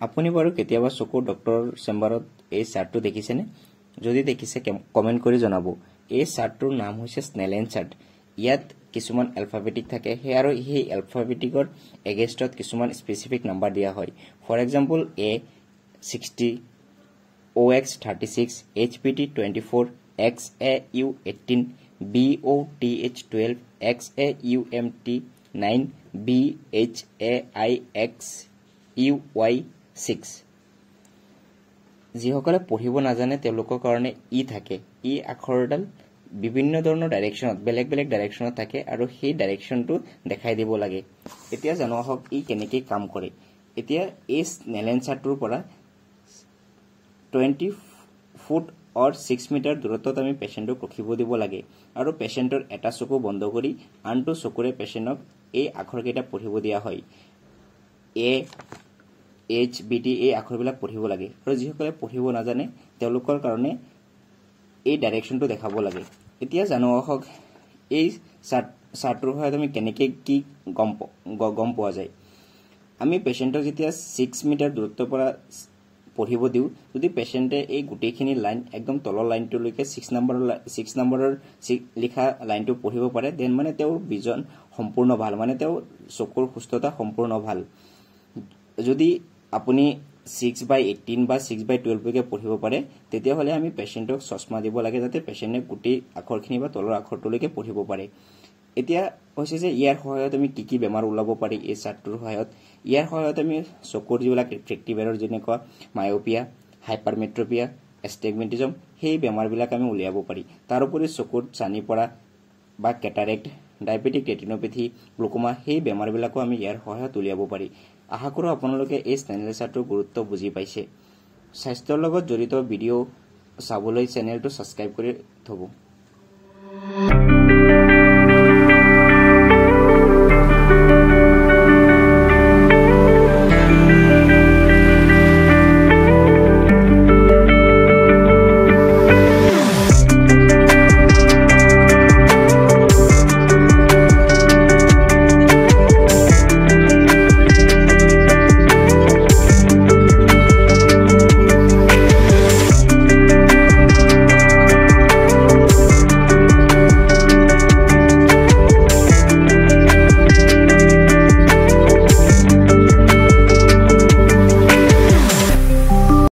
আপুনি বাৰু কেতিয়াবা চকুৰ ডক্টৰ চেম্বাৰত এই চাৰ্টটো দেখিছেনে? যদি দেখিছে কমেন্ট কৰি জনাব। এই চাৰ্টটোৰ নাম হৈছে স্নেলেন চাৰ্ট। ইয়াত কিছুমান এলফাবেটিক থাকে আৰু সেই এলফাবেটিকৰ এগেইনষ্টত কিছুমান স্পেচিফিক নাম্বাৰ দিয়া হয়। For example A60, OX 36, HPT 24, XAU 18, BOTH 12, XAUMT 9, BHAIX UY 6। যিসকলে পঢ়িব নাজানে তেওঁলোকৰ কাৰণে ই থাকে। ই আখৰডাল বিভিন্ন ধৰণৰ ডাইৰেকশ্যনত বেলেগ বেলেগ ডাইৰেকশ্যনত থাকে আৰু সেই ডাইৰেকশ্যনটো দেখাই দিব লাগে। এতিয়া জানো আহক ই কেনেকৈ কাম কৰে। এতিয়া এই স্নেলেন চাৰ্টটোৰ পৰা 20 ফুট অৰ 6 মিটাৰ দূৰত্বত আমি পেচেণ্টক ৰখিব দিব লাগে আৰু পেচেণ্টৰ এটা চকু বন্ধ কৰি আনটো চকুৰে পেচেণ্টক এই আখৰকেইটা পঢ়িব দিয়া হয়। AHBT এই আখৰবিলাক পঢ়িব লাগে আৰু যিসকলে পঢ়িব নাজানে তেওঁলোকৰ কাৰণে এই ডাইৰেকশ্যনটো দেখাব লাগে। এতিয়া জানো আহক এই চাৰ্টটোৰ সহায়ত আমি কেনেকৈ কি গম পোৱা যায়। আমি পেচেণ্টক যেতিয়া 6 মিটাৰ দূৰত্বৰ পৰা পঢ়িব দিওঁ, যদি পেচেণ্টে এই গোটেইখিনি লাইন একদম তলৰ লাইনটোলৈকে 6 নম্বৰৰ লিখা লাইনটো পঢ়িব পাৰে, দেন মানে তেওঁৰ ভিজন সম্পূৰ্ণ ভাল, মানে তেওঁৰ চকুৰ সুস্থতা সম্পূৰ্ণ ভাল। যদি আপুনি 6/18 বা 6/12 লৈকে পঢ়িব পাৰে, তেতিয়াহ'লে আমি পেচেণ্টক চশমা দিব লাগে যাতে পেচেণ্টে গোটেই আখৰখিনি বা তলৰ আখৰটোলৈকে পঢ়িব পাৰে। এতিয়া হৈছে যে ইয়াৰ সহায়ত আমি কি বেমাৰ ওলাব পাৰি এই চাৰ্টটোৰ সহায়ত। ইয়াৰ সহায়ত আমি চকুৰ যিবিলাক ৰিফ্ৰেক্টিভ এৰৰ যেনেকুৱা মায়োপিয়া, হাইপাৰমেট্ৰপিয়া, এষ্টিগমেটিজম সেই বেমাৰবিলাক আমি উলিয়াব পাৰি। তাৰোপৰি চকুত চানি পৰা বা কেটাৰেক্ট, ডায়েবেটিক ৰেটিনোপেথি, গ্লুকোমা সেই বেমাৰবিলাকো আমি ইয়াৰ সহায়ত উলিয়াব পাৰি। আশা কৰোঁ আপোনালোকে এই স্নেলেন চাৰ্টটোৰ গুৰুত্ব বুজি পাইছে। স্বাস্থ্যৰ লগত জড়িত ভিডিঅ' চাবলৈ চেনেলটো ছাবস্ক্ৰাইব কৰি থ'ব।